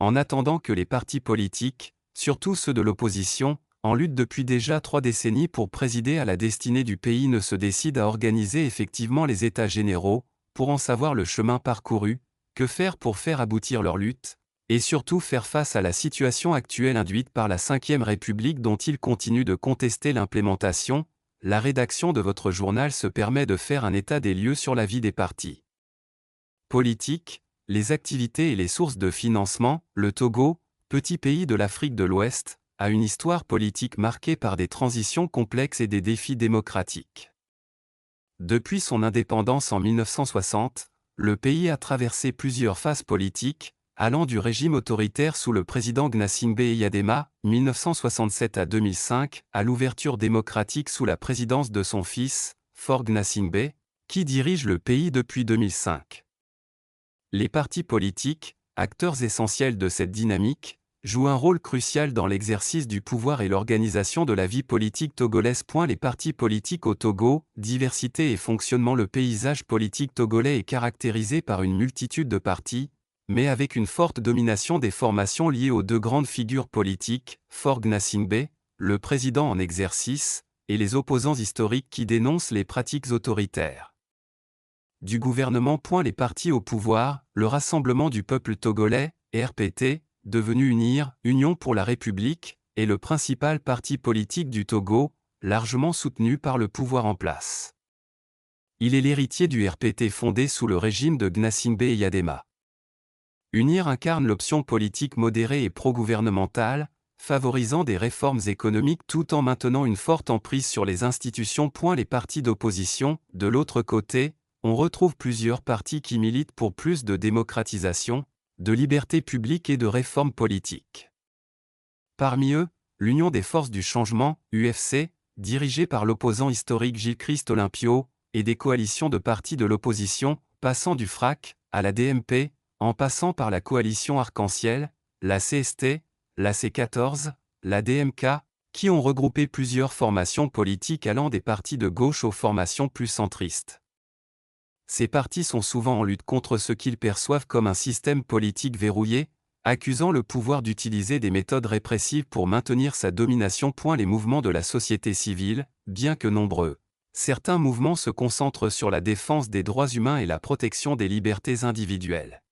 En attendant que les partis politiques, surtout ceux de l'opposition, en lutte depuis déjà 3 décennies pour présider à la destinée du pays ne se décident à organiser effectivement les États généraux, pour en savoir le chemin parcouru, que faire pour faire aboutir leur lutte, et surtout faire face à la situation actuelle induite par la Ve République dont ils continuent de contester l'implémentation, la rédaction de votre journal se permet de faire un état des lieux sur la vie des partis politiques, les activités et les sources de financement. Le Togo, petit pays de l'Afrique de l'Ouest, a une histoire politique marquée par des transitions complexes et des défis démocratiques. Depuis son indépendance en 1960, le pays a traversé plusieurs phases politiques, allant du régime autoritaire sous le président Gnassingbé Eyadema, 1967 à 2005, à l'ouverture démocratique sous la présidence de son fils, Faure Gnassingbé, qui dirige le pays depuis 2005. Les partis politiques, acteurs essentiels de cette dynamique, jouent un rôle crucial dans l'exercice du pouvoir et l'organisation de la vie politique togolaise. Les partis politiques au Togo, diversité et fonctionnement. Le paysage politique togolais est caractérisé par une multitude de partis, mais avec une forte domination des formations liées aux 2 grandes figures politiques, Faure Gnassingbé, le président en exercice, et les opposants historiques qui dénoncent les pratiques autoritaires du gouvernement. Les partis au pouvoir, le Rassemblement du peuple togolais, RPT, devenu UNIR, Union pour la République, est le principal parti politique du Togo, largement soutenu par le pouvoir en place. Il est l'héritier du RPT fondé sous le régime de Gnassingbé Eyadema. UNIR incarne l'option politique modérée et pro-gouvernementale, favorisant des réformes économiques tout en maintenant une forte emprise sur les institutions. Les partis d'opposition, de l'autre côté, on retrouve plusieurs partis qui militent pour plus de démocratisation, de liberté publique et de réformes politiques. Parmi eux, l'Union des forces du changement, UFC, dirigée par l'opposant historique Gilles-Christ Olympio, et des coalitions de partis de l'opposition, passant du FRAC à la DMP, en passant par la coalition Arc-en-Ciel, la CST, la C14, la DMK, qui ont regroupé plusieurs formations politiques allant des partis de gauche aux formations plus centristes. Ces partis sont souvent en lutte contre ce qu'ils perçoivent comme un système politique verrouillé, accusant le pouvoir d'utiliser des méthodes répressives pour maintenir sa domination. Les mouvements de la société civile, bien que nombreux, certains mouvements se concentrent sur la défense des droits humains et la protection des libertés individuelles.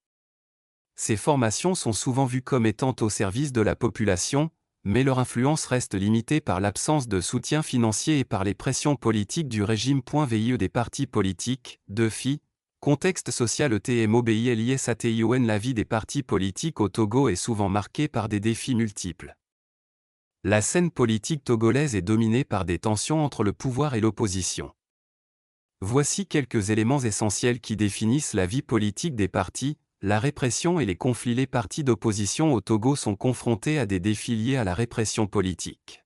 Ces formations sont souvent vues comme étant au service de la population, mais leur influence reste limitée par l'absence de soutien financier et par les pressions politiques du régime. VIE des partis politiques, DEFI, contexte social ETMOBILISATION. La vie des partis politiques au Togo est souvent marquée par des défis multiples. La scène politique togolaise est dominée par des tensions entre le pouvoir et l'opposition. Voici quelques éléments essentiels qui définissent la vie politique des partis. La répression et les conflits. Les partis d'opposition au Togo sont confrontés à des défis liés à la répression politique.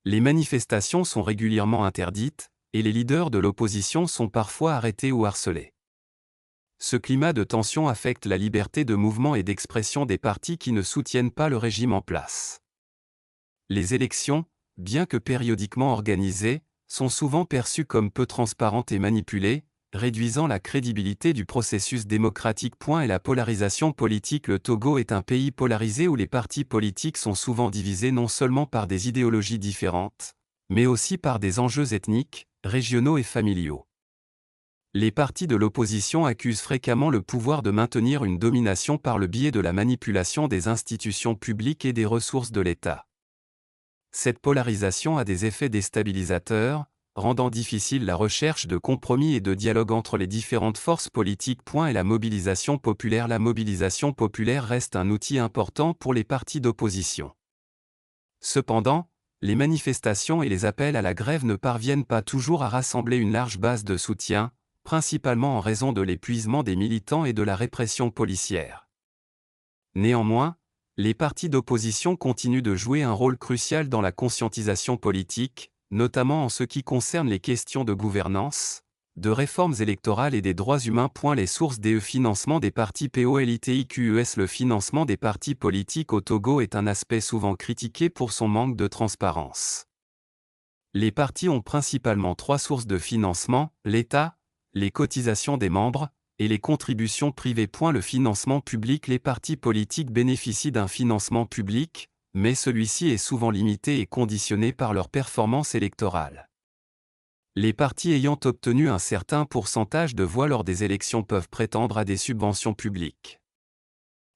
Les manifestations sont régulièrement interdites, et les leaders de l'opposition sont parfois arrêtés ou harcelés. Ce climat de tension affecte la liberté de mouvement et d'expression des partis qui ne soutiennent pas le régime en place. Les élections, bien que périodiquement organisées, sont souvent perçues comme peu transparentes et manipulées, réduisant la crédibilité du processus démocratique. Et la polarisation politique. Le Togo est un pays polarisé où les partis politiques sont souvent divisés non seulement par des idéologies différentes, mais aussi par des enjeux ethniques, régionaux et familiaux. Les partis de l'opposition accusent fréquemment le pouvoir de maintenir une domination par le biais de la manipulation des institutions publiques et des ressources de l'État. Cette polarisation a des effets déstabilisateurs, rendant difficile la recherche de compromis et de dialogue entre les différentes forces politiques. Et la mobilisation populaire. La mobilisation populaire reste un outil important pour les partis d'opposition. Cependant, les manifestations et les appels à la grève ne parviennent pas toujours à rassembler une large base de soutien, principalement en raison de l'épuisement des militants et de la répression policière. Néanmoins, les partis d'opposition continuent de jouer un rôle crucial dans la conscientisation politique, notamment en ce qui concerne les questions de gouvernance, de réformes électorales et des droits humains. Les sources des financement des partis politiques. Le financement des partis politiques au Togo est un aspect souvent critiqué pour son manque de transparence. Les partis ont principalement 3 sources de financement: l'État, les cotisations des membres, et les contributions privées. Le financement public. Les partis politiques bénéficient d'un financement public, mais celui-ci est souvent limité et conditionné par leur performance électorale. Les partis ayant obtenu un certain pourcentage de voix lors des élections peuvent prétendre à des subventions publiques.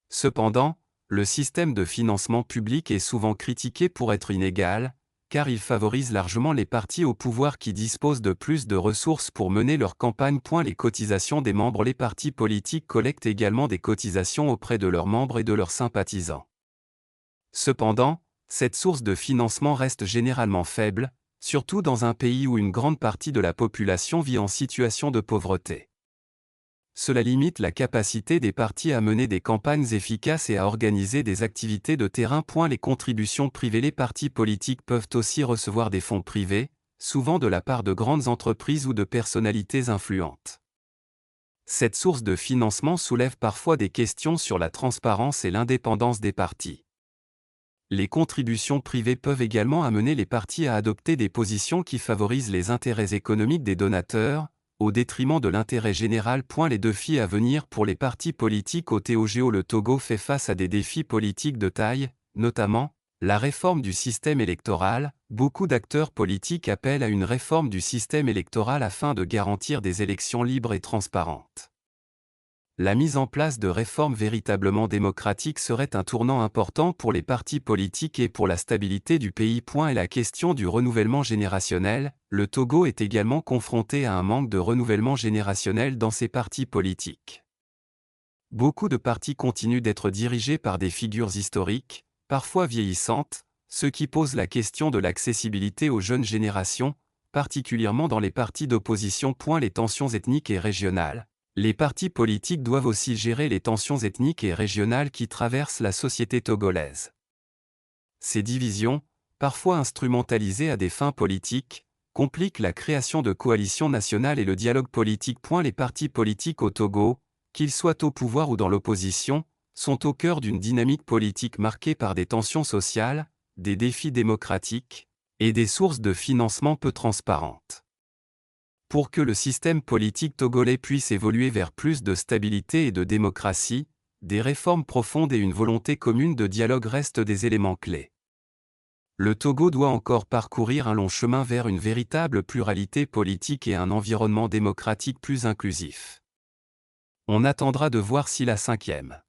Cependant, le système de financement public est souvent critiqué pour être inégal, car il favorise largement les partis au pouvoir qui disposent de plus de ressources pour mener leur campagne. Les cotisations des membres. Les partis politiques collectent également des cotisations auprès de leurs membres et de leurs sympathisants. Cependant, cette source de financement reste généralement faible, surtout dans un pays où une grande partie de la population vit en situation de pauvreté. Cela limite la capacité des partis à mener des campagnes efficaces et à organiser des activités de terrain. Les contributions privées. Les partis politiques peuvent aussi recevoir des fonds privés, souvent de la part de grandes entreprises ou de personnalités influentes. Cette source de financement soulève parfois des questions sur la transparence et l'indépendance des partis. Les contributions privées peuvent également amener les partis à adopter des positions qui favorisent les intérêts économiques des donateurs, au détriment de l'intérêt général. Les défis à venir pour les partis politiques au Togo. Le Togo fait face à des défis politiques de taille, notamment la réforme du système électoral. Beaucoup d'acteurs politiques appellent à une réforme du système électoral afin de garantir des élections libres et transparentes. La mise en place de réformes véritablement démocratiques serait un tournant important pour les partis politiques et pour la stabilité du pays. Et la question du renouvellement générationnel. Le Togo est également confronté à un manque de renouvellement générationnel dans ses partis politiques. Beaucoup de partis continuent d'être dirigés par des figures historiques, parfois vieillissantes, ce qui pose la question de l'accessibilité aux jeunes générations, particulièrement dans les partis d'opposition. Les tensions ethniques et régionales. Les partis politiques doivent aussi gérer les tensions ethniques et régionales qui traversent la société togolaise. Ces divisions, parfois instrumentalisées à des fins politiques, compliquent la création de coalitions nationales et le dialogue politique. Les partis politiques au Togo, qu'ils soient au pouvoir ou dans l'opposition, sont au cœur d'une dynamique politique marquée par des tensions sociales, des défis démocratiques, et des sources de financement peu transparentes. Pour que le système politique togolais puisse évoluer vers plus de stabilité et de démocratie, des réformes profondes et une volonté commune de dialogue restent des éléments clés. Le Togo doit encore parcourir un long chemin vers une véritable pluralité politique et un environnement démocratique plus inclusif. On attendra de voir si la 5e